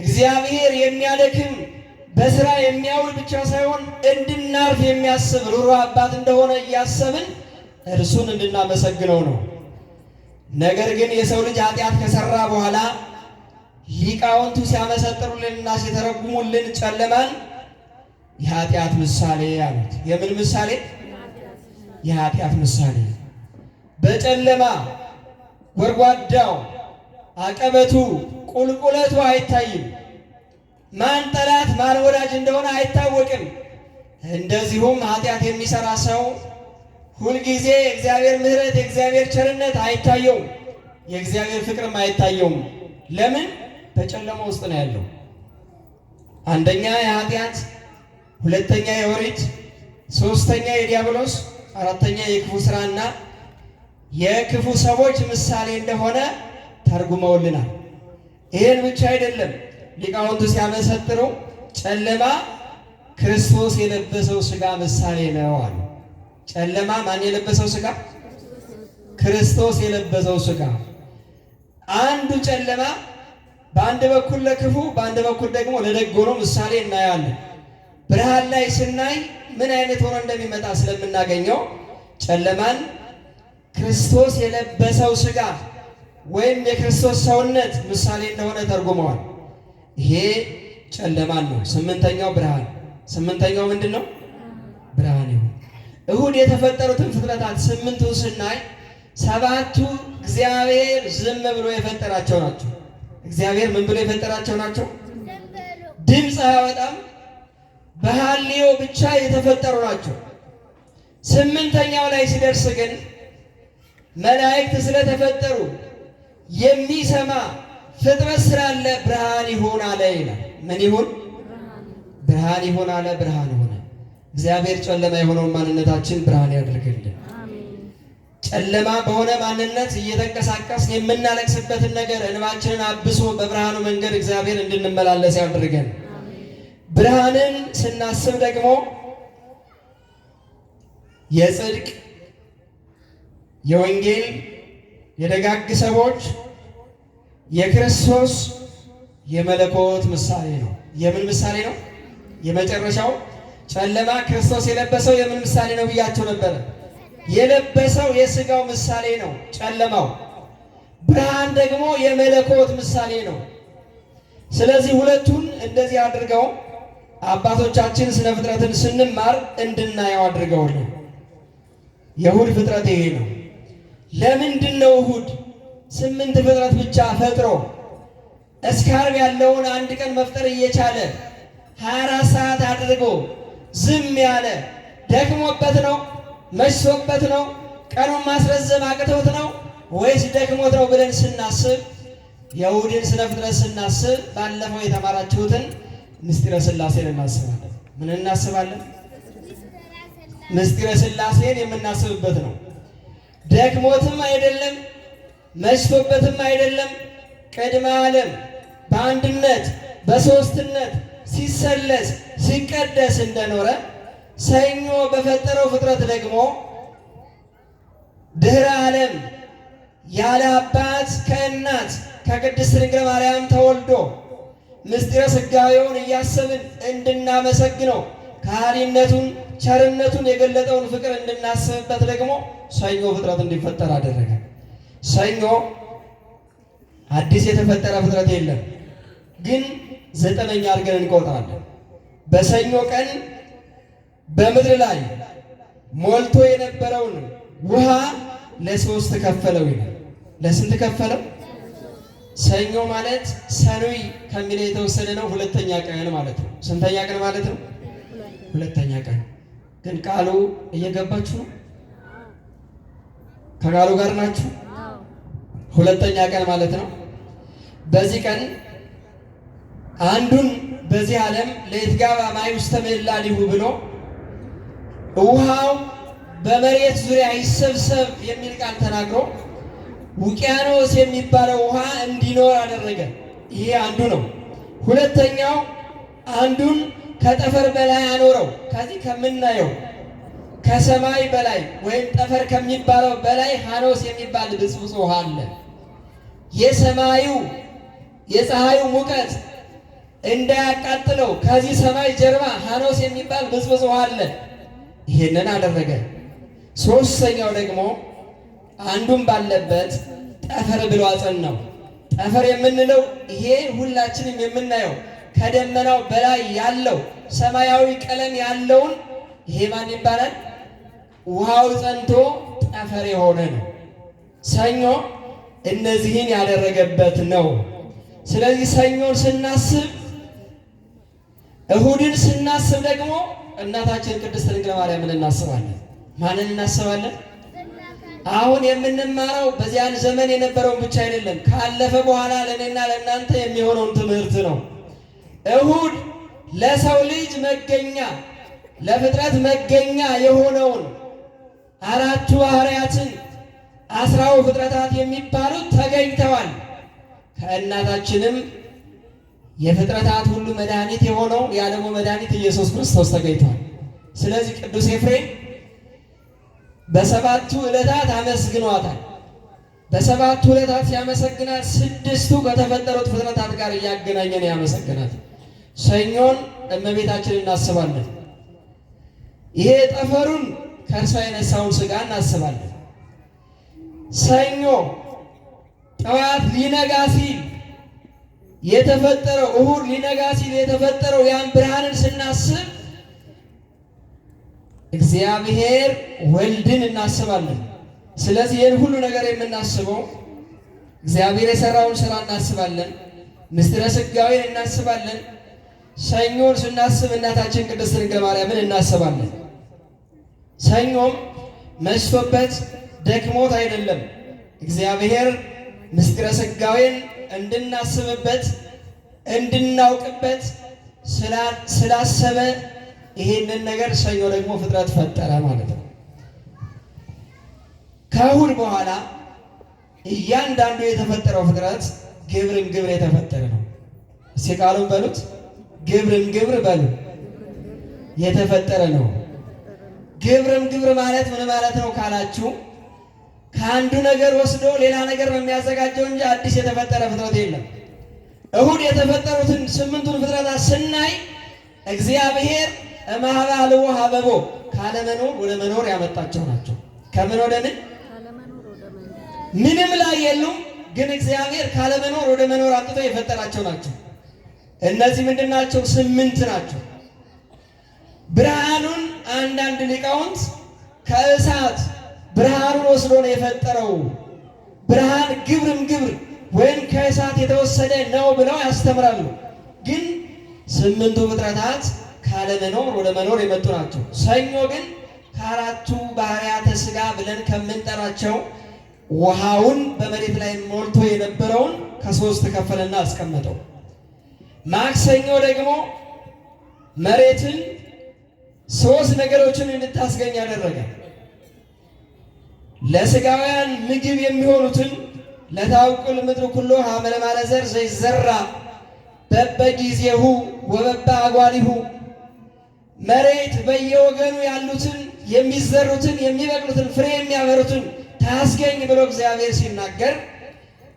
እግዚአብሔር የሚያደክም በስራ የሚያውል ብቻ ሳይሆን እንድናርፍ የሚያስብ ሩህሩህ አባት እንደሆነ እያሰብን እርሱን እንድናመሰግነው ነው። ነገር ግን የሰው ልጅ ኃጢአት ከሰራ በኋላ ሊቃውንቱ ሲያመሰጥሩልንና ሲተረጉሙልን ጨለማን የኃጢአት ምሳሌ አሉት። የምን ምሳሌ? የኃጢአት ምሳሌ። በጨለማ ጎድጓዳው አቀበቱ ቁልቁለቱ አይታይም። ማን ጠላት ማን ወዳጅ እንደሆነ አይታወቅም። እንደዚሁም ኃጢአት የሚሰራ ሰው ሁልጊዜ የእግዚአብሔር ምሕረት የእግዚአብሔር ቸርነት አይታየውም፣ የእግዚአብሔር ፍቅርም አይታየውም። ለምን? በጨለማ ውስጥ ነው ያለው። አንደኛ የኃጢአት፣ ሁለተኛ የኦሪት፣ ሶስተኛ የዲያብሎስ፣ አራተኛ የክፉ ስራና የክፉ ሰዎች ምሳሌ እንደሆነ ተርጉመውልናል። ይህን ብቻ አይደለም፣ ሊቃውንቱ ሲያመሰጥሩ ጨለማ ክርስቶስ የለበሰው ሥጋ ምሳሌ ነው አሉ። ጨለማ ማን የለበሰው ሥጋ? ክርስቶስ የለበሰው ሥጋ። አንዱ ጨለማ በአንድ በኩል ለክፉ በአንድ በኩል ደግሞ ለደግ ሆኖ ምሳሌ እናያለን። ብርሃን ላይ ስናይ ምን አይነት ሆኖ እንደሚመጣ ስለምናገኘው ጨለማን ክርስቶስ የለበሰው ሥጋ ወይም የክርስቶስ ሰውነት ምሳሌ እንደሆነ ተርጉመዋል። ይሄ ጨለማን ነው። ስምንተኛው ብርሃን። ስምንተኛው ምንድን ነው? ብርሃን ይሁን። እሁድ የተፈጠሩትን ፍጥረታት ስምንቱ ስናይ ሰባቱ እግዚአብሔር ዝም ብሎ የፈጠራቸው ናቸው። እግዚአብሔር ምን ብሎ የፈጠራቸው ናቸው? ድምፅ አያወጣም፣ በሐልዮ ብቻ የተፈጠሩ ናቸው። ስምንተኛው ላይ ሲደርስ ግን መላእክት ስለተፈጠሩ የሚሰማ ፍጥረት ስላለ ብርሃን ይሁን አለ ይላል። ምን ይሁን? ብርሃን ይሁን አለ። ብርሃን ሆነ። እግዚአብሔር ጨለማ የሆነውን ማንነታችን ብርሃን ያደርግልን። ጨለማ በሆነ ማንነት እየተንቀሳቀስ የምናለቅስበትን ነገር እንባችንን አብሶ በብርሃኑ መንገድ እግዚአብሔር እንድንመላለስ ያድርገን። ብርሃንን ስናስብ ደግሞ የጽድቅ፣ የወንጌል፣ የደጋግ ሰዎች፣ የክርስቶስ፣ የመለኮት ምሳሌ ነው። የምን ምሳሌ ነው? የመጨረሻው ጨለማ ክርስቶስ የለበሰው የምን ምሳሌ ነው ብያቸው ነበረ። የለበሰው የሥጋው ምሳሌ ነው ጨለማው። ብርሃን ደግሞ የመለኮት ምሳሌ ነው። ስለዚህ ሁለቱን እንደዚህ አድርገው አባቶቻችን ስነ ፍጥረትን ስንማር እንድናየው አድርገው ነው። የእሁድ ፍጥረት ይሄ ነው። ለምንድን ነው እሁድ ስምንት ፍጥረት ብቻ ፈጥሮ እስከ ዓርብ ያለውን አንድ ቀን መፍጠር እየቻለ 24 ሰዓት አድርጎ ዝም ያለ? ደክሞበት ነው? መሽቶበት ነው? ቀኑን ማስረዘም አቅቶት ነው ወይስ ደክሞት ነው ብለን ስናስብ የእሁድን ስነ ፍጥረት ስናስብ ባለፈው የተማራችሁትን ምስጢረ ሥላሴን እናስባለን። ምን እናስባለን? ምስጢረ ሥላሴን የምናስብበት ነው። ደክሞትም አይደለም መሽቶበትም አይደለም። ቅድመ ዓለም በአንድነት በሦስትነት ሲሰለስ ሲቀደስ እንደኖረ ሰኞ በፈጠረው ፍጥረት ደግሞ ድህረ ዓለም ያለ አባት ከእናት ከቅድስት ድንግል ማርያም ተወልዶ ምስጢረ ሥጋዌውን እያሰብን እንድናመሰግነው ከሃሊነቱን ቸርነቱን የገለጠውን ፍቅር እንድናስብበት ደግሞ ሰኞ ፍጥረት እንዲፈጠር አደረገ። ሰኞ አዲስ የተፈጠረ ፍጥረት የለም፣ ግን ዘጠነኛ አድርገን እንቆጥራለን። በሰኞ ቀን በምድር ላይ ሞልቶ የነበረውን ውሃ ለሶስት ከፈለው ይላል። ለስንት ከፈለው? ሰኞ ማለት ሰኑይ ከሚለው የተወሰደ ነው። ሁለተኛ ቀን ማለት ነው። ስንተኛ ቀን ማለት ነው? ሁለተኛ ቀን። ግን ቃሉ እየገባችሁ ነው? ከቃሉ ጋር ናችሁ? ሁለተኛ ቀን ማለት ነው። በዚህ ቀን አንዱን በዚህ ዓለም ለይትጋባ ማይ ውስተ ምዕላድሁ ብሎ ውሃው በመሬት ዙሪያ ይሰብሰብ የሚል ቃል ተናግሮ ውቅያኖስ የሚባለው ውሃ እንዲኖር አደረገ። ይሄ አንዱ ነው። ሁለተኛው አንዱን ከጠፈር በላይ አኖረው። ከዚህ ከምናየው ከሰማይ በላይ ወይም ጠፈር ከሚባለው በላይ ሐኖስ የሚባል ብፅብፅ ውሃ አለ። የሰማዩ የፀሐዩ ሙቀት እንዳያቃጥለው ከዚህ ሰማይ ጀርባ ሐኖስ የሚባል ብዝብዝ ውሃ አለ። ይሄንን አደረገ። ሶስተኛው ደግሞ አንዱም ባለበት ጠፈር ብሎ አጸናው። ጠፈር የምንለው ይሄ ሁላችንም የምናየው ከደመናው በላይ ያለው ሰማያዊ ቀለም ያለውን ይሄ ማን ይባላል? ውሃው ጸንቶ ጠፈር የሆነ ነው። ሰኞ እነዚህን ያደረገበት ነው። ስለዚህ ሰኞን ስናስብ፣ እሁድን ስናስብ ደግሞ እናታችን ቅድስት ድንግል ማርያምን እናስባለን። ማንን እናስባለን? አሁን የምንማረው በዚያን ዘመን የነበረውን ብቻ አይደለም፣ ካለፈ በኋላ ለእኔና ለእናንተ የሚሆነውን ትምህርት ነው። እሁድ ለሰው ልጅ መገኛ፣ ለፍጥረት መገኛ የሆነውን አራቱ ባህርያትን 10ው ፍጥረታት የሚባሉት ተገኝተዋል። ከእናታችንም የፍጥረታት ሁሉ መድኃኒት የሆነው የዓለሙ መድኃኒት ኢየሱስ ክርስቶስ ተገኝቷል። ስለዚህ ቅዱስ ኤፍሬም በሰባቱ ዕለታት አመስግኗታል። በሰባቱ ዕለታት ሲያመሰግናት 6ቱ ከተፈጠሩት ፍጥረታት ጋር እያገናኘን ያመሰግናት። ሰኞን እመቤታችን እናስባለን። ይሄ ጠፈሩን ከእርሷ የነሳውን ሥጋ እናስባለን። ሰኞ ጠዋት ሊነጋ ሲል የተፈጠረው፣ እሁድ ሊነጋ ሲል የተፈጠረው ያን ብርሃንን ስናስብ እግዚአብሔር ወልድን እናስባለን። ስለዚህ ይህን ሁሉ ነገር የምናስበው እግዚአብሔር የሰራውን ስራ እናስባለን። ምስጢረ ሥጋዌን እናስባለን። ሰኞን ስናስብ እናታችን ቅድስት ድንግል ማርያምን እናስባለን። ሰኞም መሽቶበት ደክሞት አይደለም። እግዚአብሔር ምስጢረ ሥጋዌን እንድናስብበት እንድናውቅበት ስላሰበ ይሄንን ነገር ሰኞ ደግሞ ፍጥረት ፈጠረ ማለት ነው። ከእሁድ በኋላ እያንዳንዱ የተፈጠረው ፍጥረት ግብርን ግብር የተፈጠረ ነው። እስኪ ቃሉን በሉት፣ ግብርን ግብር በሉ፣ የተፈጠረ ነው። ግብርም ግብር ማለት ምን ማለት ነው ካላችሁ፣ ከአንዱ ነገር ወስዶ ሌላ ነገር ነው የሚያዘጋጀው እንጂ አዲስ የተፈጠረ ፍጥረት የለም። እሁድ የተፈጠሩትን 8ቱን ፍጥረታት ስናይ እግዚአብሔር እማህባልዎ ሀበቦ ካለመኖር ወደ መኖር ያመጣቸው ናቸው። ከምን ወደ ምን? ምንም ላይ የሉም፣ ግን እግዚአብሔር ካለመኖር ወደ መኖር አምጥቶ የፈጠራቸው ናቸው። እነዚህ ምንድን ናቸው? 8 ናቸው። ብርሃኑን አንዳንድ ሊቃውንት ከእሳት ብርሃኑን ወስዶ ነው የፈጠረው። ብርሃን ግብርም ግብር ወይም ከእሳት የተወሰደ ነው ብለው ያስተምራሉ። ግን 8ቱ ፍጥረታት ካለመኖር ወደ መኖር የመጡ ናቸው። ሰኞ ግን ከአራቱ ባህርያተ ሥጋ ብለን ከምንጠራቸው ውሃውን በመሬት ላይ ሞልቶ የነበረውን ከ3 ከፈለና አስቀመጠው። ማክሰኞ ደግሞ መሬትን 3 ነገሮችን እንድታስገኝ ያደረገ። ለሥጋውያን ምግብ የሚሆኑትን ለታውቁል ምድር ኩሎ ሀመለማለ ዘር ዘይዘራ በበጊዜሁ ወበበ አጓሊሁ፣ መሬት በየወገኑ ያሉትን የሚዘሩትን የሚበቅሉትን ፍሬ የሚያበሩትን ታስገኝ ብሎ እግዚአብሔር ሲናገር፣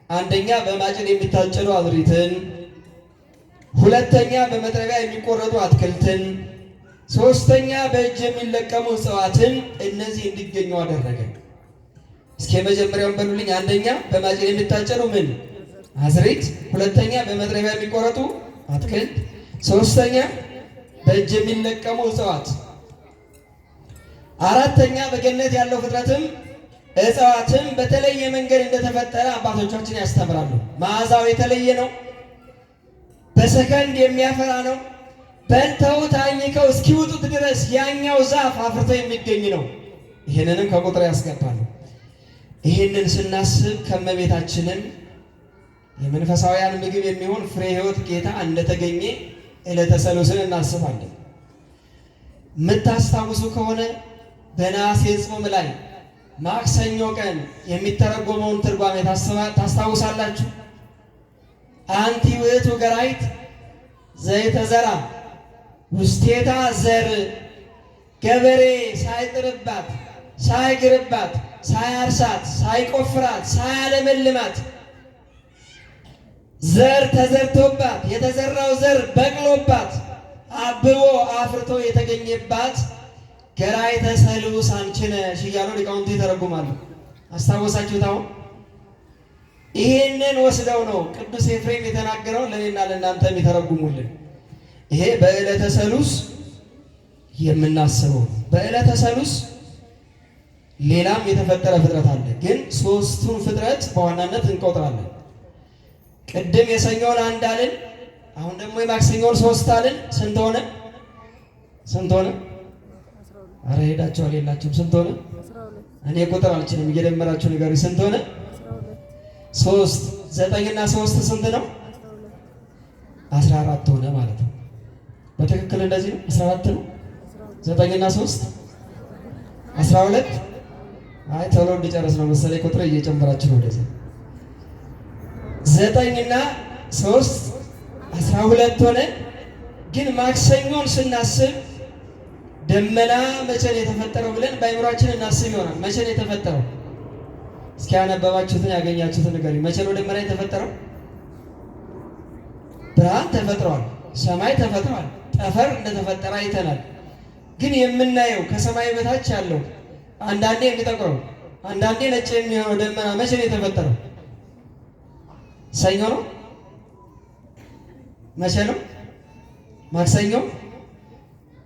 አንደኛ በማጭድ የሚታጨዱ አዝሪትን፣ ሁለተኛ በመጥረቢያ የሚቆረጡ አትክልትን፣ ሶስተኛ በእጅ የሚለቀሙ እጽዋትን እነዚህ እንዲገኙ አደረገ። እስኪ የመጀመሪያውን በሉልኝ። አንደኛ በማጭድ የሚታጨዱ ምን? አዝሪት፣ ሁለተኛ በመጥረቢያ የሚቆረጡ አትክልት፣ ሶስተኛ በእጅ የሚለቀሙ እጽዋት፣ አራተኛ በገነት ያለው ፍጥረትም እጽዋትም በተለየ መንገድ እንደተፈጠረ አባቶቻችን ያስተምራሉ። መዓዛው የተለየ ነው። በሰከንድ የሚያፈራ ነው። በልተው ታኝከው እስኪውጡት ድረስ ያኛው ዛፍ አፍርቶ የሚገኝ ነው። ይህንንም ከቁጥር ያስገባሉ። ይህንን ስናስብ ከመቤታችንን የመንፈሳውያን ምግብ የሚሆን ፍሬ ሕይወት ጌታ እንደተገኘ ዕለተ ሰሉስን እናስባለን። የምታስታውሱ ከሆነ በነሐሴ ጾም ላይ ማክሰኞ ቀን የሚተረጎመውን ትርጓሜ ታስታውሳላችሁ? አንቲ ውእቱ ገራይት ዘይተዘራ ውስቴታ ዘር፣ ገበሬ ሳይጥርባት ሳይግርባት ሳያርሳት ሳይቆፍራት ሳያለመልማት ዘር ተዘርቶባት የተዘራው ዘር በቅሎባት አብቦ አፍርቶ የተገኘባት ገራይተ ሰሉስ አንቺ ነሽ እያሉ ሊቃውንቱ ይተረጉማሉ። አስታወሳችሁት? አሁን ይሄንን ወስደው ነው ቅዱስ ኤፍሬም የተናገረውን ለእኔና ለእናንተ የሚተረጉሙልን። ይሄ በዕለተ ሰሉስ የምናስበው በዕለተ ሰሉስ ሌላም የተፈጠረ ፍጥረት አለ፣ ግን ሶስቱን ፍጥረት በዋናነት እንቆጥራለን። ቅድም የሰኞን አንድ አልን፣ አሁን ደግሞ የማክሰኞን ሶስት አልን። ስንት ሆነ? ስንት ሆነ? አረ ሄዳችኋል የላችሁም? ስንት ሆነ? እኔ ቁጥር አልችልም፣ እየደመራችሁ ንገሩኝ። ስንት ሆነ? ሶስት። ዘጠኝና ሶስት ስንት ነው? 14 ሆነ ማለት ነው። በትክክል እንደዚህ ነው። 14 ነው። ዘጠኝና ሶስት 12። አይ ቶሎ እንዲጨርስ ነው መሰለኝ ቁጥር እየጨመራችሁ ነው ወደዚህ። ዘጠኝና ሶስት 12 ሆነ። ግን ማክሰኞን ስናስብ ደመና መቼ ነው የተፈጠረው ብለን በአይምሯችን እናስብ ይሆናል። መቼ ነው የተፈጠረው? እስኪ ያነበባችሁትን ያገኛችሁትን ንገሩኝ። መቼ ነው ደመና የተፈጠረው? ብርሃን ተፈጥሯል፣ ሰማይ ተፈጥሯል፣ ጠፈር እንደተፈጠረ አይተናል። ግን የምናየው ከሰማይ በታች ያለው አንዳንዴ የሚጠቁረው አንዳንዴ ነጭ የሚሆነው ደመና መቼ ነው የተፈጠረው? ሰኞ ነው? መቼ ነው? ማክሰኞ?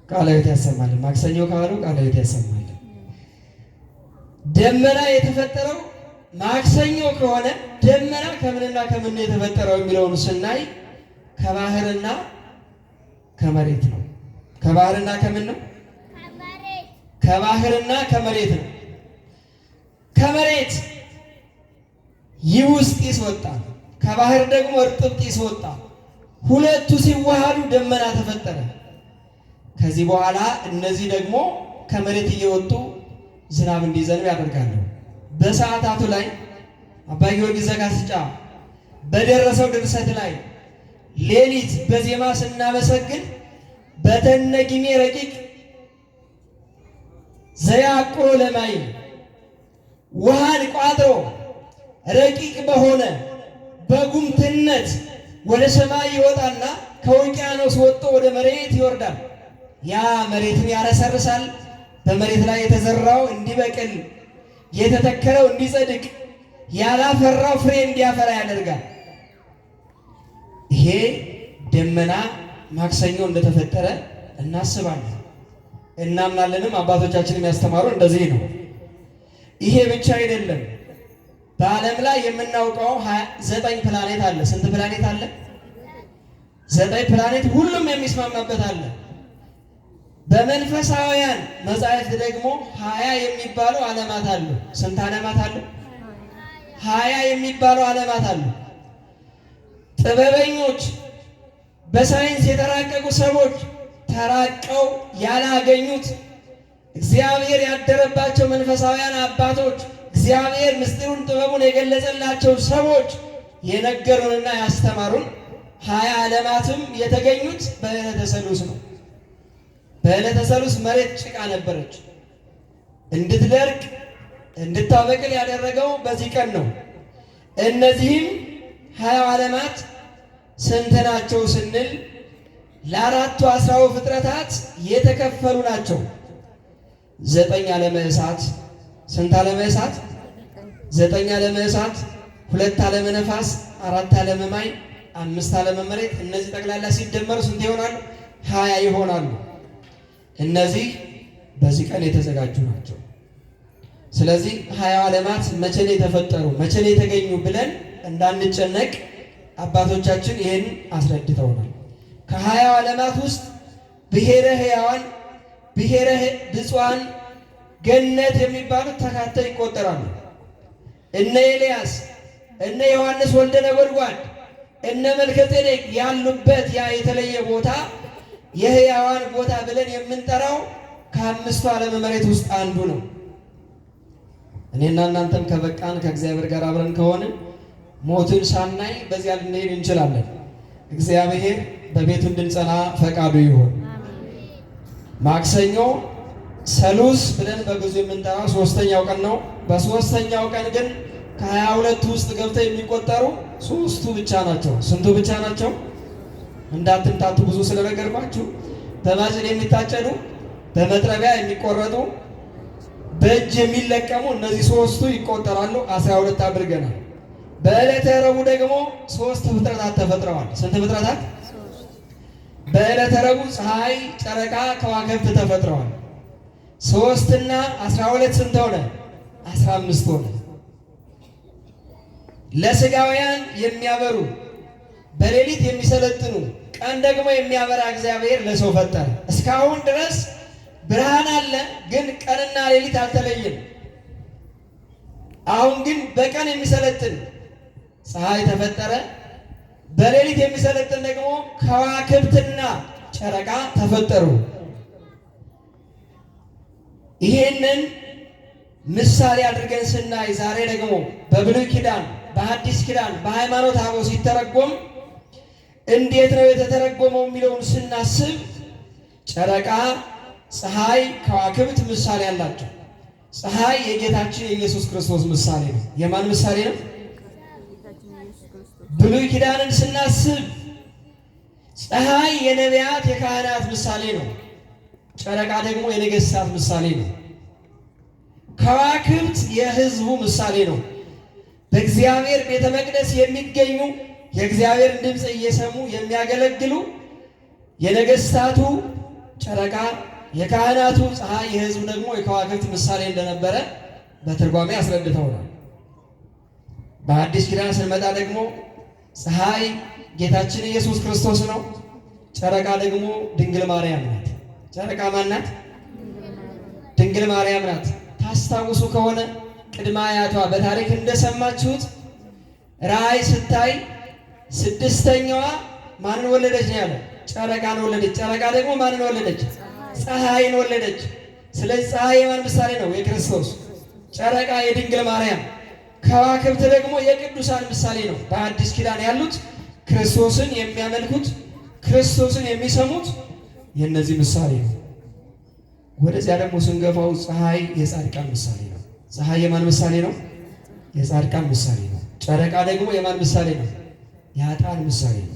ቃለ ሕይወት ያሰማልን። ማክሰኞ ካሉ ቃለ ሕይወት ያሰማልን። ደመና የተፈጠረው ማክሰኞ ከሆነ ደመና ከምንና ከምን ነው የተፈጠረው የሚለውን ስናይ ከባህርና ከመሬት ነው። ከባህርና ከምን ነው? ከባህርና ከመሬት ነው። ከመሬት ይውስጥ ጢስ ወጣ፣ ከባህር ደግሞ እርጥብ ጢስ ወጣ። ሁለቱ ሲዋሃዱ ደመና ተፈጠረ። ከዚህ በኋላ እነዚህ ደግሞ ከመሬት እየወጡ ዝናብ እንዲዘንብ ያደርጋሉ። በሰዓታቱ ላይ አባ ጊዮርጊስ ዘጋስጫ በደረሰው ድርሰት ላይ ሌሊት በዜማ ስናመሰግን በተነጊሜ ረቂቅ ዘያቁሮ ለማይ ውሃን ቋጥሮ ረቂቅ በሆነ በጉምትነት ወደ ሰማይ ይወጣና ከውቅያኖስ ወጥቶ ወደ መሬት ይወርዳል። ያ መሬትን ያረሰርሳል። በመሬት ላይ የተዘራው እንዲበቅል፣ የተተከለው እንዲጸድቅ፣ ያላፈራው ፍሬ እንዲያፈራ ያደርጋል። ይሄ ደመና ማክሰኞ እንደተፈጠረ እናስባለን፣ እናምናለንም። አባቶቻችንም ያስተማሩ እንደዚህ ነው። ይሄ ብቻ አይደለም። በዓለም ላይ የምናውቀው 9 ፕላኔት አለ። ስንት ፕላኔት አለ? 9 ፕላኔት፣ ሁሉም የሚስማማበት አለ። በመንፈሳውያን መጻሕፍት ደግሞ 20 የሚባሉ ዓለማት አሉ። ስንት ዓለማት አሉ? 20 የሚባሉ ዓለማት አሉ። ጥበበኞች፣ በሳይንስ የተራቀቁ ሰዎች ተራቀው ያላገኙት እግዚአብሔር ያደረባቸው መንፈሳውያን አባቶች እግዚአብሔር ምስጢሩን ጥበቡን የገለጸላቸው ሰዎች የነገሩንና ያስተማሩን 20 ዓለማትም የተገኙት በዕለተ ሰሉስ ነው። በዕለተ ሰሉስ መሬት ጭቃ ነበረች። እንድትደርቅ እንድታበቅል ያደረገው በዚህ ቀን ነው። እነዚህም 20 ዓለማት ስንት ናቸው ስንል ለአራቱ 10 ፍጥረታት የተከፈሉ ናቸው። 9 ዓለመ እሳት። ስንት ዓለመ እሳት? 9 ዓለመ እሳት፣ 2 ዓለመ ነፋስ፣ 4 ዓለመ ማይ፣ 5 ዓለመ መሬት። እነዚህ ጠቅላላ ሲደመሩ ስንት ይሆናሉ? 20 ይሆናሉ። እነዚህ በዚህ ቀን የተዘጋጁ ናቸው። ስለዚህ 20 ዓለማት መቼ ነው የተፈጠሩ መቼ ነው የተገኙ ብለን እንዳንጨነቅ አባቶቻችን ይህን አስረድተውናል። ከ20 ዓለማት ውስጥ ብሔረ ሕያዋን፣ ብሔረ ብፁዓን፣ ገነት የሚባሉት ተካተው ይቆጠራሉ። እነ ኤልያስ፣ እነ ዮሐንስ ወልደ ነጎድጓድ፣ እነ መልከጼዴቅ ያሉበት ያ የተለየ ቦታ የሕያዋን ቦታ ብለን የምንጠራው ከ5ቱ ዓለመ መሬት ውስጥ አንዱ ነው። እኔና እናንተም ከበቃን ከእግዚአብሔር ጋር አብረን ከሆነ ሞትን ሳናይ በዚያ ልንሄድ እንችላለን። እግዚአብሔር በቤቱ እንድንጸና ፈቃዱ ይሁን። ማክሰኞ ሰሉስ ብለን በግዙ የምንጠራው 3ኛው ቀን ነው። በ3ኛው ቀን ግን ከ22 ውስጥ ገብተው የሚቆጠሩ 3ቱ ብቻ ናቸው። ስንቱ ብቻ ናቸው? እንዳትምታቱ ብዙ ስለነገርኳችሁ በማጭድ የሚታጨዱ፣ በመጥረቢያ የሚቆረጡ፣ በእጅ የሚለቀሙ እነዚህ ሶስቱ ይቆጠራሉ። 12 አድርገናል። በዕለተ ረቡዕ ደግሞ 3 ፍጥረታት ተፈጥረዋል። ስንት ፍጥረታት? በዕለተ ረቡዕ ፀሐይ፣ ጨረቃ፣ ከዋክብት ተፈጥረዋል። 3 እና 12 ስንት ሆነ? 15 ሆነ። ለሥጋውያን የሚያበሩ በሌሊት የሚሰለጥኑ ቀን ደግሞ የሚያበራ እግዚአብሔር ለሰው ፈጠረ። እስካሁን ድረስ ብርሃን አለ፣ ግን ቀንና ሌሊት አልተለየም። አሁን ግን በቀን የሚሰለጥን ፀሐይ ተፈጠረ። በሌሊት የሚሰለጥን ደግሞ ከዋክብትና ጨረቃ ተፈጠሩ። ይሄንን ምሳሌ አድርገን ስናይ ዛሬ ደግሞ በብሉይ ኪዳን በሐዲስ ኪዳን በሃይማኖት አበው ሲተረጎም እንዴት ነው የተተረጎመው የሚለውን ስናስብ ጨረቃ፣ ፀሐይ፣ ከዋክብት ምሳሌ አላቸው። ፀሐይ የጌታችን የኢየሱስ ክርስቶስ ምሳሌ ነው። የማን ምሳሌ ነው? ብሉይ ኪዳንን ስናስብ ፀሐይ የነቢያት የካህናት ምሳሌ ነው። ጨረቃ ደግሞ የነገሥታት ምሳሌ ነው። ከዋክብት የሕዝቡ ምሳሌ ነው። በእግዚአብሔር ቤተ መቅደስ የሚገኙ የእግዚአብሔርን ድምፅ እየሰሙ የሚያገለግሉ የነገሥታቱ ጨረቃ፣ የካህናቱ ፀሐይ፣ የሕዝቡ ደግሞ የከዋክብት ምሳሌ እንደነበረ በትርጓሜ አስረድተውናል። በአዲስ ኪዳን ስንመጣ ደግሞ ፀሐይ ጌታችን ኢየሱስ ክርስቶስ ነው። ጨረቃ ደግሞ ድንግል ማርያም ናት። ጨረቃ ማን ናት? ድንግል ማርያም ናት። ታስታውሱ ከሆነ ቅድመ አያቷ በታሪክ እንደሰማችሁት ራእይ ስታይ 6ኛዋ ማንን ወለደች ነው ያለ? ጨረቃን ወለደች። ጨረቃ ደግሞ ማንን ወለደች? ፀሐይን ወለደች። ስለዚህ ፀሐይ የማን ምሳሌ ነው? የክርስቶስ። ጨረቃ የድንግል ማርያም፣ ከዋክብት ደግሞ የቅዱሳን ምሳሌ ነው። በአዲስ ኪዳን ያሉት ክርስቶስን የሚያመልኩት ክርስቶስን የሚሰሙት የእነዚህ ምሳሌ ነው። ወደዚያ ደግሞ ስንገፋው ፀሐይ የጻድቃን ምሳሌ ነው። ፀሐይ የማን ምሳሌ ነው? የጻድቃን ምሳሌ ነው። ጨረቃ ደግሞ የማን ምሳሌ ነው? የኃጥአን ምሳሌ ነው።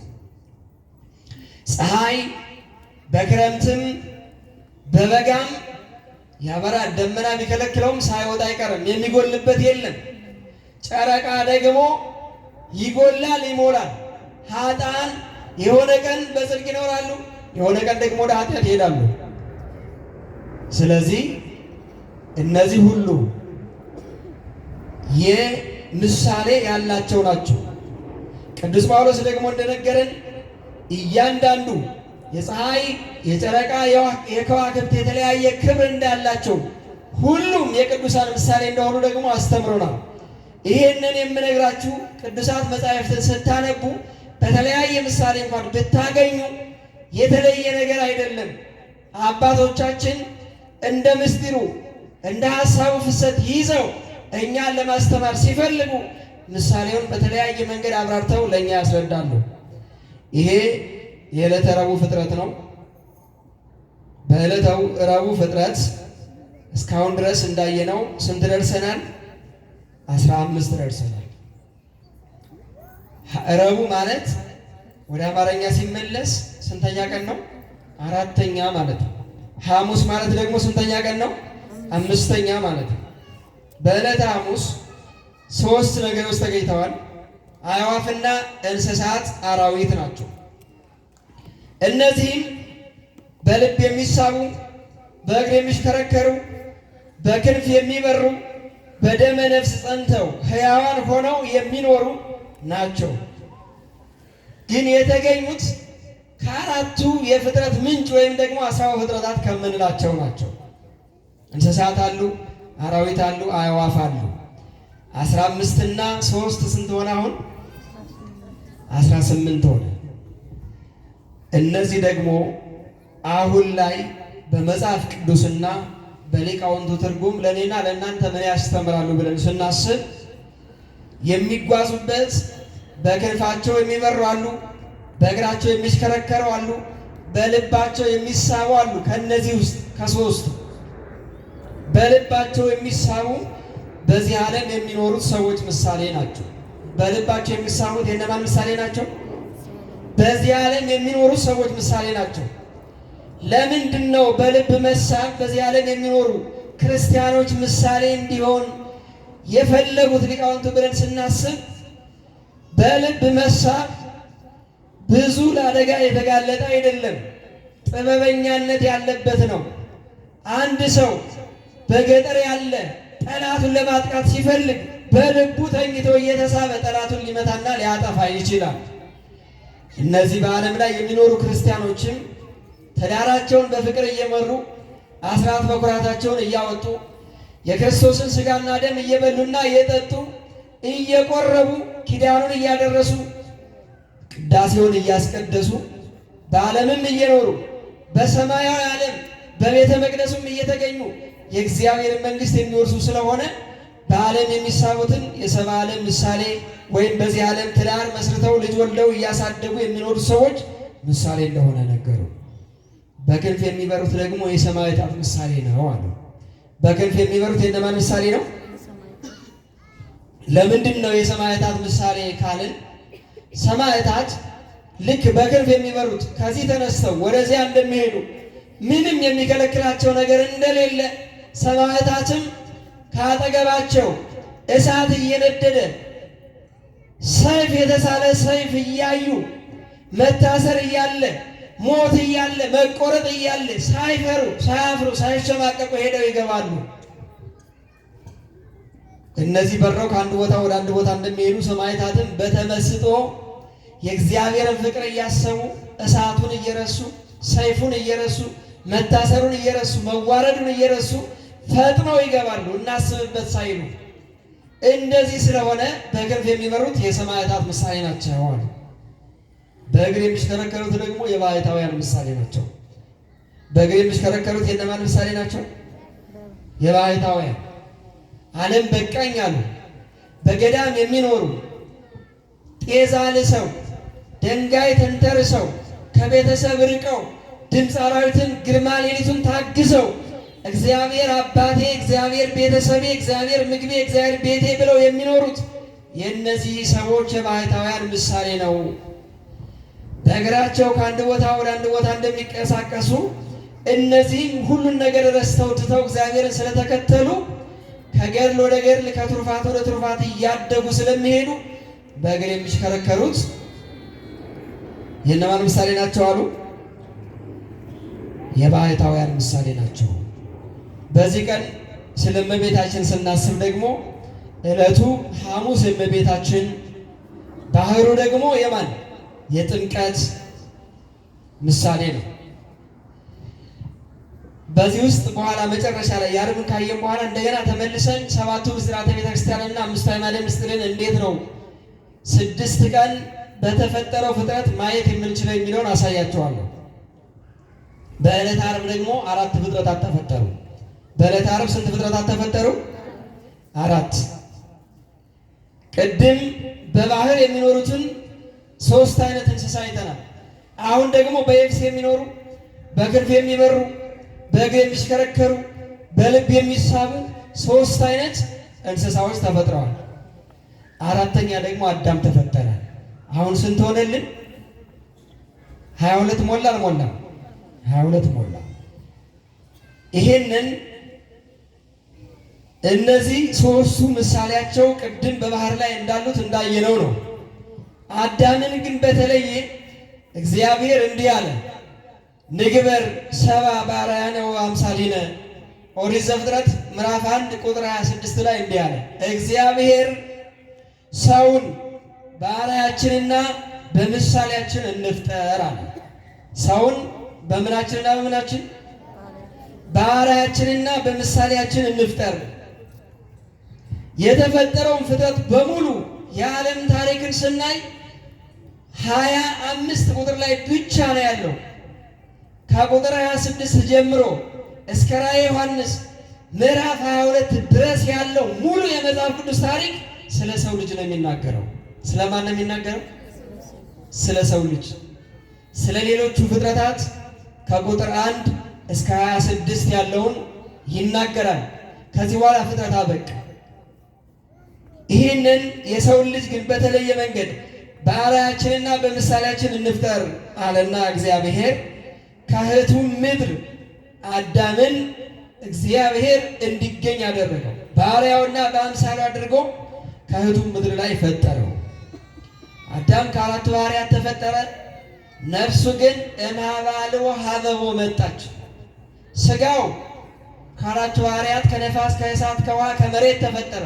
ፀሐይ በክረምትም በበጋም ያበራል። ደመና ቢከለክለውም ሳይወጣ አይቀርም፣ የሚጎልበት የለም። ጨረቃ ደግሞ ይጎላል፣ ይሞላል። ኃጥአን የሆነ ቀን በጽድቅ ይኖራሉ፣ የሆነ ቀን ደግሞ ወደ ኃጢአት ይሄዳሉ። ስለዚህ እነዚህ ሁሉ የምሳሌ ያላቸው ናቸው። ቅዱስ ጳውሎስ ደግሞ እንደነገረን እያንዳንዱ የፀሐይ፣ የጨረቃ፣ የከዋክብት የተለያየ ክብር እንዳላቸው ሁሉም የቅዱሳን ምሳሌ እንደሆኑ ደግሞ አስተምሮናል። ይህንን የምነግራችሁ ቅዱሳት መጻሕፍትን ስታነቡ በተለያየ ምሳሌ እንኳን ብታገኙ የተለየ ነገር አይደለም። አባቶቻችን እንደ ምስጢሩ እንደ ሐሳቡ ፍሰት ይዘው እኛን ለማስተማር ሲፈልጉ ምሳሌውን በተለያየ መንገድ አብራርተው ለእኛ ያስረዳሉ። ይሄ የዕለተ ረቡዕ ፍጥረት ነው። በዕለተ ረቡዕ ፍጥረት እስካሁን ድረስ እንዳየነው ስንት ደርሰናል? 15 ደርሰናል። ረቡዕ ማለት ወደ አማርኛ ሲመለስ ስንተኛ ቀን ነው? 4ኛ ማለት ነው። ሐሙስ ማለት ደግሞ ስንተኛ ቀን ነው? 5ኛ ማለት ነው። በዕለተ ሐሙስ 3 ነገሮች ተገኝተዋል። አዕዋፍና እንስሳት አራዊት ናቸው። እነዚህም በልብ የሚሳቡ፣ በእግር የሚሽከረከሩ፣ በክንፍ የሚበሩ፣ በደመ ነፍስ ጸንተው ሕያዋን ሆነው የሚኖሩ ናቸው። ግን የተገኙት ከአራቱ የፍጥረት ምንጭ ወይም ደግሞ 10 ፍጥረታት ከምንላቸው ናቸው። እንስሳት አሉ፣ አራዊት አሉ፣ አዕዋፍ አሉ። 15 እና 3 ስንት ሆነ? አሁን 18 ሆነ። እነዚህ ደግሞ አሁን ላይ በመጽሐፍ ቅዱስና በሊቃውንቱ ትርጉም ለእኔና ለእናንተ ምን ያስተምራሉ ብለን ስናስብ የሚጓዙበት በክንፋቸው የሚበሩ አሉ፣ በእግራቸው የሚሽከረከሩ አሉ፣ በልባቸው የሚሳቡ አሉ። ከነዚህ ውስጥ ከ3ቱ በልባቸው የሚሳቡ በዚህ ዓለም የሚኖሩት ሰዎች ምሳሌ ናቸው። በልባቸው የሚሳቡት የእነማን ምሳሌ ናቸው? በዚህ ዓለም የሚኖሩ ሰዎች ምሳሌ ናቸው። ለምንድን ነው በልብ መሳብ በዚህ ዓለም የሚኖሩ ክርስቲያኖች ምሳሌ እንዲሆን የፈለጉት ሊቃውንቱ ብለን ስናስብ፣ በልብ መሳብ ብዙ ለአደጋ የተጋለጠ አይደለም፣ ጥበበኛነት ያለበት ነው። አንድ ሰው በገጠር ያለ ጠላቱን ለማጥቃት ሲፈልግ በልቡ ተኝቶ እየተሳበ ጠላቱን ሊመታና ሊያጠፋ ይችላል። እነዚህ በዓለም ላይ የሚኖሩ ክርስቲያኖችም ትዳራቸውን በፍቅር እየመሩ አስራት በኩራታቸውን እያወጡ የክርስቶስን ሥጋና ደም እየበሉና እየጠጡ እየቆረቡ ኪዳኑን እያደረሱ ቅዳሴውን እያስቀደሱ በዓለምም እየኖሩ በሰማያዊ ዓለም በቤተ መቅደሱም እየተገኙ የእግዚአብሔርን መንግሥት የሚወርሱ ስለሆነ በዓለም የሚሳቡትን የሰባ ዓለም ምሳሌ ወይም በዚህ ዓለም ትዳር መስርተው ልጅ ወልደው እያሳደጉ የሚኖሩ ሰዎች ምሳሌ እንደሆነ ነገሩ። በክንፍ የሚበሩት ደግሞ የሰማዕታት ምሳሌ ነው አሉ። በክንፍ የሚበሩት የእነማን ምሳሌ ነው? ለምንድን ነው የሰማዕታት ምሳሌ ካልን፣ ሰማዕታት ልክ በክንፍ የሚበሩት ከዚህ ተነስተው ወደዚያ እንደሚሄዱ ምንም የሚከለክላቸው ነገር እንደሌለ፣ ሰማዕታትም ከአጠገባቸው እሳት እየነደደ ሰይፍ የተሳለ ሰይፍ እያዩ መታሰር እያለ ሞት እያለ መቆረጥ እያለ ሳይፈሩ ሳያፍሩ ሳይሸማቀቁ ሄደው ይገባሉ። እነዚህ በረው ከአንድ ቦታ ወደ አንድ ቦታ እንደሚሄዱ ሰማዕታትም በተመስጦ የእግዚአብሔርን ፍቅር እያሰቡ እሳቱን እየረሱ ሰይፉን እየረሱ መታሰሩን እየረሱ መዋረዱን እየረሱ ፈጥነው ይገባሉ፣ እናስብበት ሳይሉ። እንደዚህ ስለሆነ በክንፍ የሚመሩት የሰማዕታት ምሳሌ ናቸው አሉ። በእግር የሚሽከረከሩት ደግሞ የባሕታውያን ምሳሌ ናቸው። በእግር የሚሽከረከሩት የእነማን ምሳሌ ናቸው? የባሕታውያን። ዓለም በቃኝ አሉ። በገዳም የሚኖሩ ጤዛ ልሰው ድንጋይ ተንተርሰው ከቤተሰብ ርቀው ድምፀ አራዊትን ግርማ ሌሊቱን ታግሰው እግዚአብሔር አባቴ፣ እግዚአብሔር ቤተሰቤ፣ እግዚአብሔር ምግቤ፣ እግዚአብሔር ቤቴ ብለው የሚኖሩት የእነዚህ ሰዎች የባሕታውያን ምሳሌ ነው። በእግራቸው ከአንድ ቦታ ወደ አንድ ቦታ እንደሚንቀሳቀሱ እነዚህም ሁሉን ነገር ረስተው ትተው እግዚአብሔርን ስለተከተሉ ከገድል ወደ ገድል ከትሩፋት ወደ ትሩፋት እያደጉ ስለሚሄዱ በእግር የሚሽከረከሩት የእነማን ምሳሌ ናቸው አሉ? የባሕታውያን ምሳሌ ናቸው። በዚህ ቀን ስለ እመቤታችን ስናስብ ደግሞ ዕለቱ ሐሙስ የእመቤታችን፣ ባህሩ ደግሞ የማን? የጥምቀት ምሳሌ ነው። በዚህ ውስጥ በኋላ መጨረሻ ላይ ያርምን ካየን በኋላ እንደገና ተመልሰን ሰባቱ ምስጢራተ ቤተክርስቲያንና አምስቱ አዕማደ ምስጢርን እንዴት ነው 6 ቀን በተፈጠረው ፍጥረት ማየት የምንችለው የሚለውን አሳያቸዋለሁ። በዕለተ ዓርብ ደግሞ 4 ፍጥረታት ተፈጠሩ። በዕለተ ዓርብ ስንት ፍጥረታት ተፈጠሩ? 4። ቅድም በባህር የሚኖሩትን 3 አይነት እንስሳ አይተናል። አሁን ደግሞ በየብስ የሚኖሩ በክንፍ የሚበሩ በእግር የሚሽከረከሩ በልብ የሚሳቡ 3 አይነት እንስሳዎች ተፈጥረዋል። 4ተኛ ደግሞ አዳም ተፈጠረ። አሁን ስንት ሆነልን? 22 ሞላ አልሞላም? 22 ሞላ። ይሄንን እነዚህ 3ቱ ምሳሌያቸው ቅድም በባህር ላይ እንዳሉት እንዳየነው ነው። አዳምን ግን በተለየ እግዚአብሔር እንዲህ አለ፣ ንግበር ሰብአ በአርአያነ ወአምሳሊነ። ኦሪት ዘፍጥረት ምዕራፍ 1 ቁጥር 26 ላይ እንዲህ አለ፣ እግዚአብሔር ሰውን በአርአያችንና በምሳሌያችን እንፍጠር አለ። ሰውን በምናችንና በምናችን? በአርአያችንና በምሳሌያችን እንፍጠር። የተፈጠረውን ፍጥረት በሙሉ የዓለም ታሪክን ስናይ 25 ቁጥር ላይ ብቻ ነው ያለው። ከቁጥር 26 ጀምሮ እስከ ራዕየ ዮሐንስ ምዕራፍ 22 ድረስ ያለው ሙሉ የመጽሐፍ ቅዱስ ታሪክ ስለ ሰው ልጅ ነው የሚናገረው። ስለማን ነው የሚናገረው? ስለ ሰው ልጅ። ስለ ሌሎቹ ፍጥረታት ከቁጥር 1 እስከ 26 ያለውን ይናገራል። ከዚህ በኋላ ፍጥረት አበቃ። ይህንን የሰውን ልጅ ግን በተለየ መንገድ በአርአያችንና በምሳሌያችን እንፍጠር አለና እግዚአብሔር ከሕቱም ምድር አዳምን እግዚአብሔር እንዲገኝ አደረገው። በአርአያውና በአምሳሉ አድርጎ ከሕቱም ምድር ላይ ፈጠረው። አዳም ከአራቱ ባህርያት ተፈጠረ። ነፍሱ ግን እምኀበ ሀበቦ መጣች። ሥጋው ከአራቱ ባህርያት ከነፋስ፣ ከእሳት፣ ከውሃ፣ ከመሬት ተፈጠረ።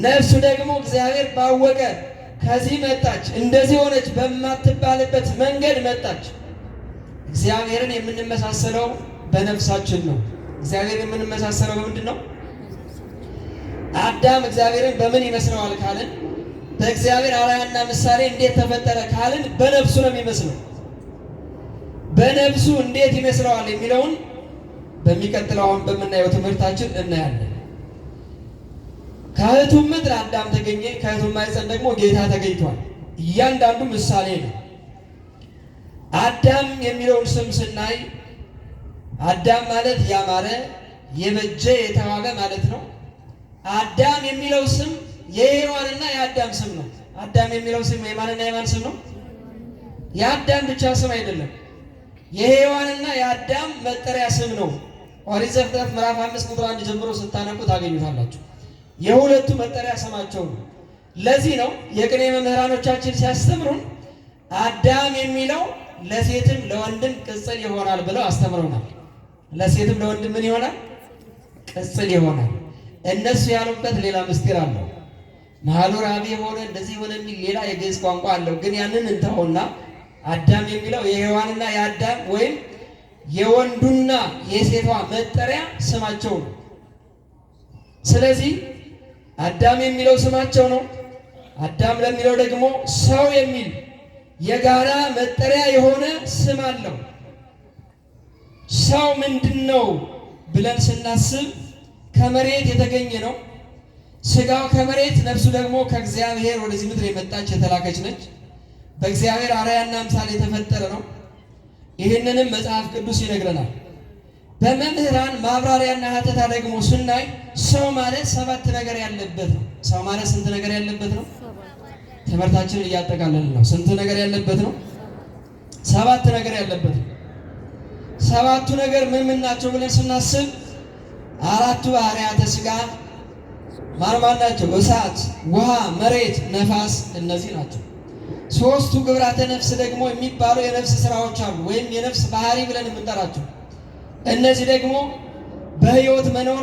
ነፍሱ ደግሞ እግዚአብሔር ባወቀ ከዚህ መጣች። እንደዚህ ሆነች በማትባልበት መንገድ መጣች። እግዚአብሔርን የምንመሳሰለው በነፍሳችን ነው። እግዚአብሔርን የምንመሳሰለው በምንድን ነው? አዳም እግዚአብሔርን በምን ይመስለዋል ካልን፣ በእግዚአብሔር አርአያና ምሳሌ እንዴት ተፈጠረ ካልን በነፍሱ ነው የሚመስለው። በነፍሱ እንዴት ይመስለዋል የሚለውን በሚቀጥለው አሁን በምናየው ትምህርታችን እናያለን። ከሕቱም ምድር አዳም ተገኘ፣ ከሕቱም ማኅፀን ደግሞ ጌታ ተገኝቷል። እያንዳንዱ ምሳሌ ነው። አዳም የሚለውን ስም ስናይ አዳም ማለት ያማረ፣ የበጀ፣ የተዋበ ማለት ነው። አዳም የሚለው ስም የሔዋንና የአዳም ስም ነው። አዳም የሚለው ስም የማንና የማን ስም ነው? የአዳም ብቻ ስም አይደለም፣ የሔዋንና የአዳም መጠሪያ ስም ነው። ኦሪት ዘፍጥረት ምዕራፍ 5 ቁጥር 1 ጀምሮ ስታነቡ ታገኙታላችሁ። የሁለቱ መጠሪያ ስማቸው ነው። ለዚህ ነው የቅኔ መምህራኖቻችን ሲያስተምሩን አዳም የሚለው ለሴትም ለወንድም ቅጽል ይሆናል ብለው አስተምረውናል። ለሴትም ለወንድም ምን ይሆናል? ቅጽል ይሆናል። እነሱ ያሉበት ሌላ ምስጢር አለው። መሐሉ ራቢ የሆነ እንደዚህ የሆነ የሚል ሌላ የግዕዝ ቋንቋ አለው። ግን ያንን እንተውና አዳም የሚለው የሔዋንና የአዳም ወይም የወንዱና የሴቷ መጠሪያ ስማቸው ነው። ስለዚህ አዳም የሚለው ስማቸው ነው። አዳም ለሚለው ደግሞ ሰው የሚል የጋራ መጠሪያ የሆነ ስም አለው። ሰው ምንድን ነው ብለን ስናስብ ከመሬት የተገኘ ነው። ሥጋው ከመሬት ነፍሱ ደግሞ ከእግዚአብሔር ወደዚህ ምድር የመጣች የተላከች ነች። በእግዚአብሔር አርአያና ምሳሌ የተፈጠረ ነው። ይህንንም መጽሐፍ ቅዱስ ይነግረናል። በመምህራን ማብራሪያና ሀተታ ደግሞ ስናይ ሰው ማለት 7 ነገር ያለበት ነው። ሰው ማለት ስንት ነገር ያለበት ነው? ትምህርታችንን እያጠቃለልን ነው። ስንት ነገር ያለበት ነው? 7 ነገር ያለበት ነው። 7ቱ ነገር ምን ምን ናቸው ብለን ስናስብ 4ቱ ባህርያተ ሥጋ ማን ናቸው? እሳት፣ ውሃ፣ መሬት፣ ነፋስ እነዚህ ናቸው። 3ቱ ግብራተ ነፍስ ደግሞ የሚባሉ የነፍስ ስራዎች አሉ፣ ወይም የነፍስ ባህሪ ብለን የምንጠራቸው። እነዚህ ደግሞ በሕይወት መኖር፣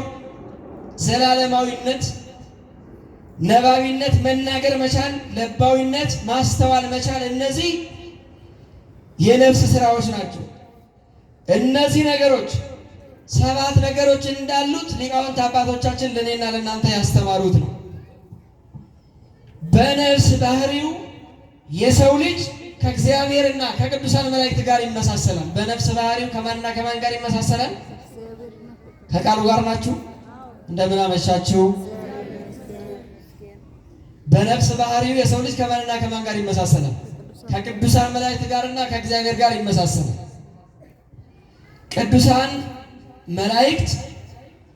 ዘላለማዊነት፣ ነባቢነት፣ መናገር መቻል፣ ለባዊነት፣ ማስተዋል መቻል እነዚህ የነፍስ ስራዎች ናቸው። እነዚህ ነገሮች 7 ነገሮች እንዳሉት ሊቃውንት አባቶቻችን ለእኔና ለእናንተ ያስተማሩት ነው። በነፍስ ባህሪው የሰው ልጅ ከእግዚአብሔርና ከቅዱሳን መላእክት ጋር ይመሳሰላል። በነፍስ ባህሪው ከማንና ከማን ጋር ይመሳሰላል? ከቃሉ ጋር ናችሁ? እንደምን አመሻችሁ። በነፍስ ባህሪው የሰው ልጅ ከማንና ከማን ጋር ይመሳሰላል? ከቅዱሳን መላእክት ጋርና ከእግዚአብሔር ጋር ይመሳሰላል። ቅዱሳን መላእክት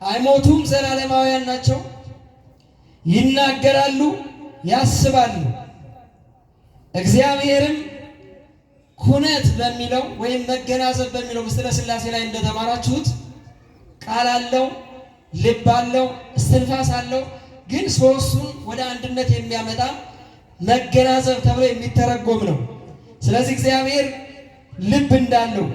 አይሞቱም፣ ዘላለማውያን ናቸው። ይናገራሉ፣ ያስባሉ። እግዚአብሔርም ኩነት በሚለው ወይም መገናዘብ በሚለው ምስጢረ ሥላሴ ላይ እንደተማራችሁት ቃል አለው፣ ልብ አለው፣ እስትንፋስ አለው። ግን 3ቱን ወደ አንድነት የሚያመጣ መገናዘብ ተብሎ የሚተረጎም ነው። ስለዚህ እግዚአብሔር ልብ እንዳለው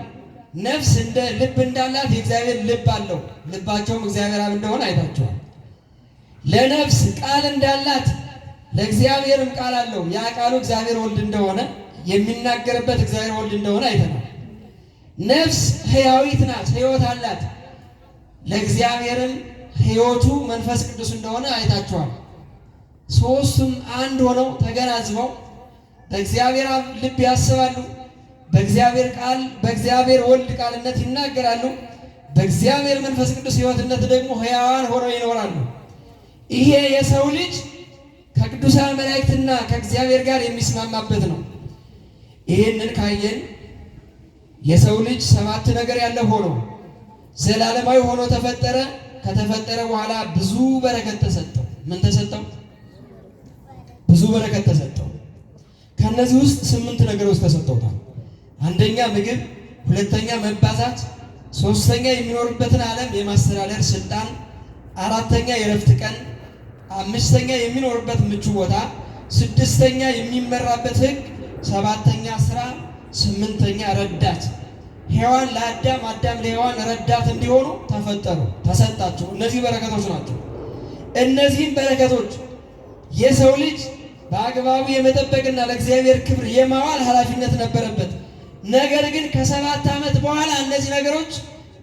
ነፍስ እንደ ልብ እንዳላት የእግዚአብሔር ልብ አለው። ልባቸውም እግዚአብሔር አብ እንደሆነ አይታችኋል። ለነፍስ ቃል እንዳላት ለእግዚአብሔርም ቃል አለው። ያ ቃሉ እግዚአብሔር ወልድ እንደሆነ የሚናገርበት እግዚአብሔር ወልድ እንደሆነ አይተናል። ነፍስ ሕያዊት ናት፣ ሕይወት አላት። ለእግዚአብሔርም ሕይወቱ መንፈስ ቅዱስ እንደሆነ አይታችኋል። 3ቱም አንድ ሆነው ተገናዝበው በእግዚአብሔር አብ ልብ ያስባሉ፣ በእግዚአብሔር ቃል በእግዚአብሔር ወልድ ቃልነት ይናገራሉ፣ በእግዚአብሔር መንፈስ ቅዱስ ሕይወትነት ደግሞ ሕያዋን ሆነው ይኖራሉ። ይሄ የሰው ልጅ ከቅዱሳን መላእክትና ከእግዚአብሔር ጋር የሚስማማበት ነው። ይህንን ካየን የሰው ልጅ 7 ነገር ያለ ሆኖ ዘላለማዊ ሆኖ ተፈጠረ። ከተፈጠረ በኋላ ብዙ በረከት ተሰጠው። ምን ተሰጠው? ብዙ በረከት ተሰጠው። ከነዚህ ውስጥ 8 ነገሮች ተሰጥተውታል። አንደኛ ምግብ፣ ሁለተኛ መባዛት፣ ሶስተኛ የሚኖርበትን ዓለም የማስተዳደር ስልጣን፣ አራተኛ የእረፍት ቀን፣ አምስተኛ የሚኖርበት ምቹ ቦታ፣ ስድስተኛ የሚመራበት ሕግ፣ ሰባተኛ ስራ፣ ስምንተኛ ረዳት። ሔዋን ለአዳም አዳም ለሔዋን ረዳት እንዲሆኑ ተፈጠሩ፣ ተሰጣቸው። እነዚህ በረከቶች ናቸው። እነዚህም በረከቶች የሰው ልጅ በአግባቡ የመጠበቅና ለእግዚአብሔር ክብር የማዋል ኃላፊነት ነበረበት። ነገር ግን ከ7 ዓመት በኋላ እነዚህ ነገሮች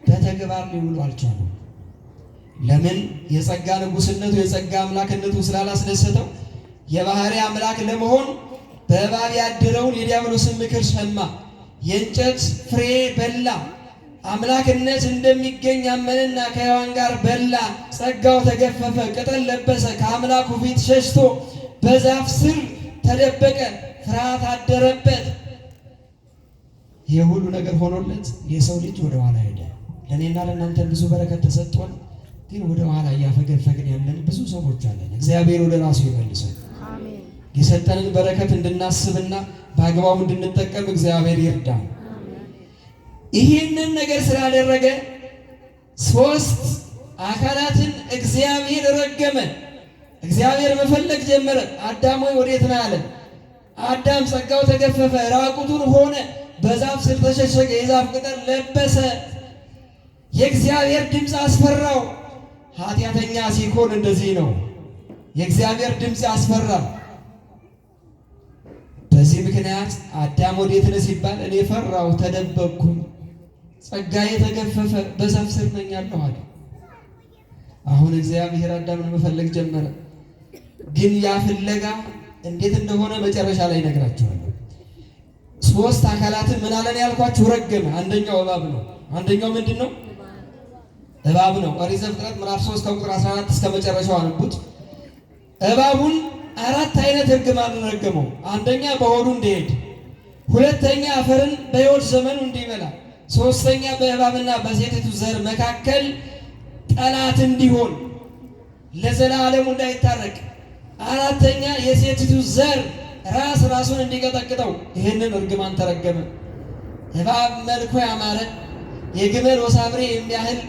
በተግባር ሊውሉ አልቻሉም። ለምን? የጸጋ ንጉሥነቱ የጸጋ አምላክነቱ ስላላስደሰተው የባህሪ አምላክ ለመሆን በእባብ ያደረውን የዲያብሎስን ምክር ሰማ። የእንጨት ፍሬ በላ። አምላክነት እንደሚገኝ አመነና ከሔዋን ጋር በላ። ጸጋው ተገፈፈ፣ ቅጠል ለበሰ። ከአምላኩ ፊት ሸሽቶ በዛፍ ስር ተደበቀ። ፍርሃት አደረበት። ይህ ሁሉ ነገር ሆኖለት የሰው ልጅ ወደ ኋላ ሄደ። ለእኔና ለእናንተ ብዙ በረከት ተሰጥቶን ግን ወደ ኋላ እያፈገፈግን ያለን ብዙ ሰዎች አለን። እግዚአብሔር ወደ ራሱ ይመልሰን። የሰጠንን በረከት እንድናስብና በአግባቡ እንድንጠቀም እግዚአብሔር ይርዳን። ይህንን ነገር ስላደረገ 3 አካላትን እግዚአብሔር ረገመ። እግዚአብሔር መፈለግ ጀመረ። አዳም ሆይ ወዴት ነህ አለ። አዳም ጸጋው ተገፈፈ፣ ራቁቱን ሆነ፣ በዛፍ ስር ተሸሸገ፣ የዛፍ ቅጠል ለበሰ። የእግዚአብሔር ድምፅ አስፈራው። ኃጢአተኛ ሲኮን እንደዚህ ነው። የእግዚአብሔር ድምፅ ያስፈራል። በዚህ ምክንያት አዳም ወዴት ነህ ሲባል እኔ ፈራሁ፣ ተደበቅኩኝ፣ ጸጋዬ ተገፈፈ፣ በዛፍ ስር ነኝ ያለሁ አለ። አሁን እግዚአብሔር አዳምን መፈለግ ጀመረ። ግን ያ ፍለጋ እንዴት እንደሆነ መጨረሻ ላይ እነግራችኋለሁ። 3 አካላትን ምን አለን ያልኳችሁ? ረገመ። አንደኛው እባብ ነው። አንደኛው ምንድን ነው? እባብ ነው። ኦሪት ዘፍጥረት ምዕራፍ 3 ከቁጥር 14 እስከ መጨረሻው አንቡት። እባቡን 4 አይነት እርግማን ረገመው። አንደኛ በሆዱ እንዲሄድ፣ ሁለተኛ አፈርን በሕይወት ዘመኑ እንዲበላ፣ ሶስተኛ በእባብና በሴቲቱ ዘር መካከል ጠላት እንዲሆን ለዘላለሙ እንዳይታረቅ፣ አራተኛ የሴቲቱ ዘር ራሱን እንዲቀጠቅጠው። ይህንን እርግማን ተረገመ። እባብ መልኩ ያማረ የግመል ወሳብሬ የሚያህል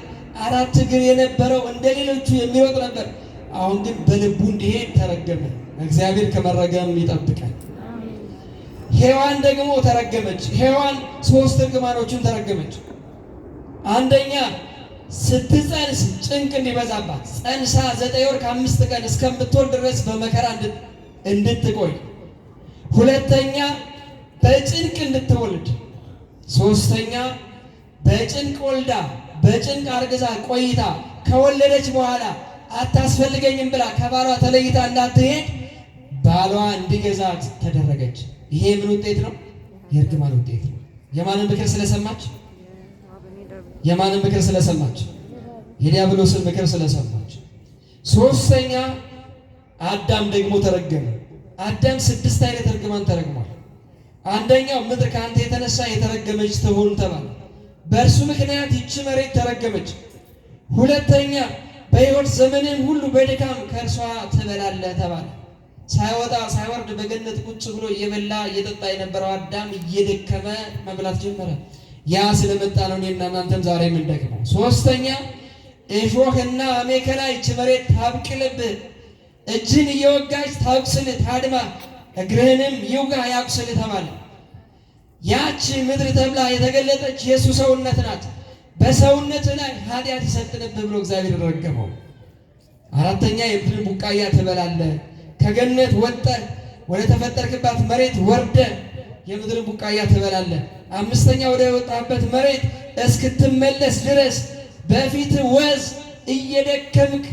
4 እግር የነበረው እንደ ሌሎቹ የሚሮጥ ነበር። አሁን ግን በልቡ እንዲሄድ ተረገመ። እግዚአብሔር ከመረገም ይጠብቃል። ሔዋን ደግሞ ተረገመች። ሔዋን 3 እርግማኖችን ተረገመች። አንደኛ ስትጸንስ ጭንቅ እንዲበዛባት፣ ጸንሳ 9 ወር ከ5 ቀን እስከምትወልድ ድረስ በመከራ እንድትቆይ፣ ሁለተኛ በጭንቅ እንድትወልድ፣ ሶስተኛ በጭንቅ ወልዳ በጭንቅ አርግዛ ቆይታ ከወለደች በኋላ አታስፈልገኝም ብላ ከባሏ ተለይታ እንዳትሄድ ባሏ እንዲገዛት ተደረገች። ይሄ ምን ውጤት ነው? የእርግማን ውጤት ነው። የማንን ምክር ስለሰማች? የማንን ምክር ስለሰማች? የዲያብሎስን ምክር ስለሰማች። ሶስተኛ አዳም ደግሞ ተረገመ። አዳም 6 አይነት እርግማን ተረግሟል። አንደኛው ምድር ከአንተ የተነሳ የተረገመች ትሁን ተባለ። በእርሱ ምክንያት ይቺ መሬት ተረገመች። ሁለተኛ በሕይወት ዘመንን ሁሉ በድካም ከእርሷ ትበላለህ ተባለ። ሳይወጣ ሳይወርድ በገነት ቁጭ ብሎ እየበላ እየጠጣ የነበረው አዳም እየደከመ መብላት ጀመረ። ያ ስለመጣ ነው እኔና እናንተም ዛሬ የምንደክመው። ሶስተኛ እሾህና አሜከላ ይቺ መሬት ታብቅልብህ፣ እጅን እየወጋች ታብቅስልህ፣ ታድማ፣ እግርህንም ይውጋ ያቁስልህ ተባለ። ያቺ ምድር ተብላ የተገለጠች የሱ ሰውነት ናት። በሰውነት ላይ ኃጢአት ይሰጥንብህ ብሎ እግዚአብሔር ረገመው። አራተኛ የምድር ቡቃያ ትበላለህ። ከገነት ወጥተህ ወደ ተፈጠርክባት መሬት ወርደህ የምድር ቡቃያ ትበላለህ። አምስተኛ ወደ ወጣበት መሬት እስክትመለስ ድረስ በፊት ወዝ እየደከምክ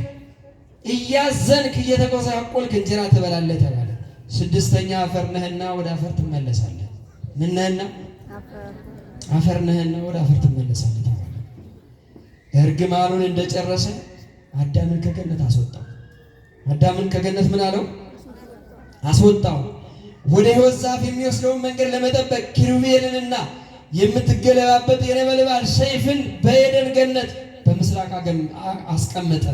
እያዘንክ እየተጎሳቆልክ እንጀራ ትበላለህ ተባለ። ስድስተኛ አፈር ነህና ወደ አፈር ትመለሳለህ። ምን ነህና? አፈር ነህና ወደ አፈር ትመለሳለህ ተባለ። እርግማኑን እንደጨረሰ አዳምን ከገነት አስወጣው። አዳምን ከገነት ምን አለው? አስወጣው። ወደ ሕይወት ዛፍ የሚወስደውን መንገድ ለመጠበቅ ኪሩቤልንና የምትገለባበት የነበልባል ሰይፍን በኤደን ገነት በምስራቅ አስቀመጠ።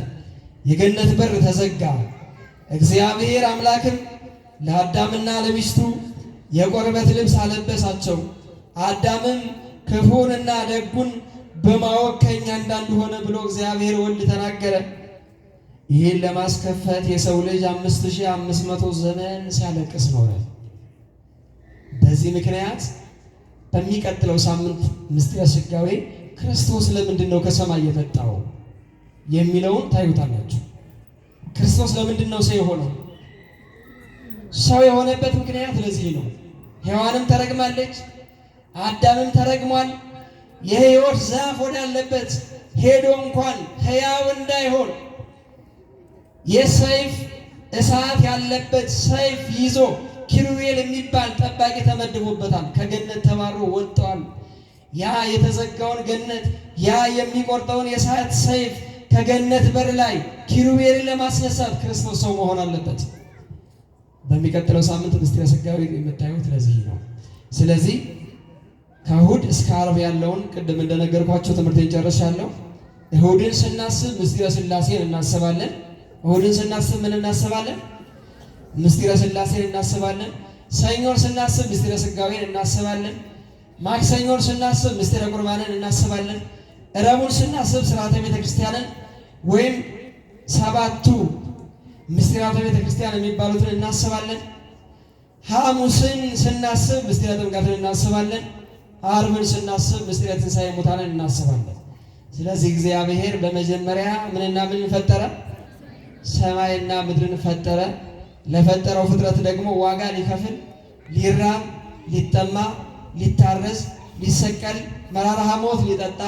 የገነት በር ተዘጋ። እግዚአብሔር አምላክም ለአዳምና ለሚስቱ የቆርበት ልብስ አለበሳቸው። አዳምም ክፉንና ደጉን በማወቅ ከእኛ እንዳንዱ ሆነ ብሎ እግዚአብሔር ወልድ ተናገረ። ይህን ለማስከፈት የሰው ልጅ 5500 ዘመን ሲያለቅስ ኖረ። በዚህ ምክንያት በሚቀጥለው ሳምንት ምስጢረ ሥጋዌ ክርስቶስ ለምንድን ነው ከሰማይ የመጣው የሚለውን ታዩታላችሁ። ክርስቶስ ለምንድን ነው ሰው የሆነው? ሰው የሆነበት ምክንያት ለዚህ ነው። ሔዋንም ተረግማለች፣ አዳምም ተረግሟል። የሕይወት ዛፍ ወዳለበት ሄዶ እንኳን ሕያው እንዳይሆን የሰይፍ እሳት ያለበት ሰይፍ ይዞ ኪሩቤል የሚባል ጠባቂ ተመድቦበታል። ከገነት ተባሮ ወጥተዋል። ያ የተዘጋውን ገነት፣ ያ የሚቆርጠውን የእሳት ሰይፍ ከገነት በር ላይ ኪሩቤልን ለማስነሳት ክርስቶስ ሰው መሆን አለበት። በሚቀጥለው ሳምንት ምስጢረ ሥጋዌ የምታዩት ለዚህ ነው። ስለዚህ ከእሑድ እስከ ዓርብ ያለውን ቅድም እንደነገርኳቸው ትምህርቴን ጨርሻለሁ። እሑድን ስናስብ ምስጢረ ሥላሴን እናስባለን። እሑድን ስናስብ ምን እናስባለን? ምስጢረ ሥላሴን እናስባለን። ሰኞን ስናስብ ምስጢረ ሥጋዌን እናስባለን። ማክሰኞን ስናስብ ምስጢረ ቁርባንን እናስባለን። ረቡዕን ስናስብ ሥርዓተ ቤተ ክርስቲያንን ወይም 7ቱ ምስጢራተ ቤተ ክርስቲያን የሚባሉትን እናስባለን። ሐሙስን ስናስብ ምስጢረ ጥምቀትን እናስባለን። ዓርብን ስናስብ ምስጢረ ትንሣኤ ሙታንን እናስባለን። ስለዚህ እግዚአብሔር በመጀመሪያ ምንና ምን ፈጠረ? ሰማይና ምድርን ፈጠረ። ለፈጠረው ፍጥረት ደግሞ ዋጋ ሊከፍል፣ ሊራብ፣ ሊጠማ፣ ሊታረስ፣ ሊሰቀል፣ መራራ ሐሞት ሊጠጣ፣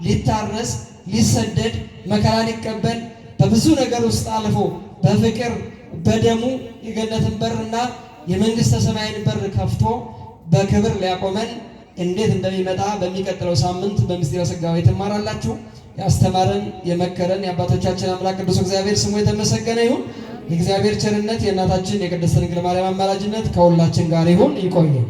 ሊታረስ፣ ሊሰደድ፣ መከራ ሊቀበል በብዙ ነገር ውስጥ አልፎ በፍቅር በደሙ የገነትን በርና የመንግሥተ ሰማይን በር ከፍቶ በክብር ሊያቆመን እንዴት እንደሚመጣ በሚቀጥለው ሳምንት በምስጢረ ሥጋዌ ትማራላችሁ። ያስተማረን የመከረን የአባቶቻችን አምላክ ቅዱስ እግዚአብሔር ስሙ የተመሰገነ ይሁን። የእግዚአብሔር ቸርነት የእናታችን የቅድስት ድንግል ማርያም አማላጅነት ከሁላችን ጋር ይሁን። ይቆየን።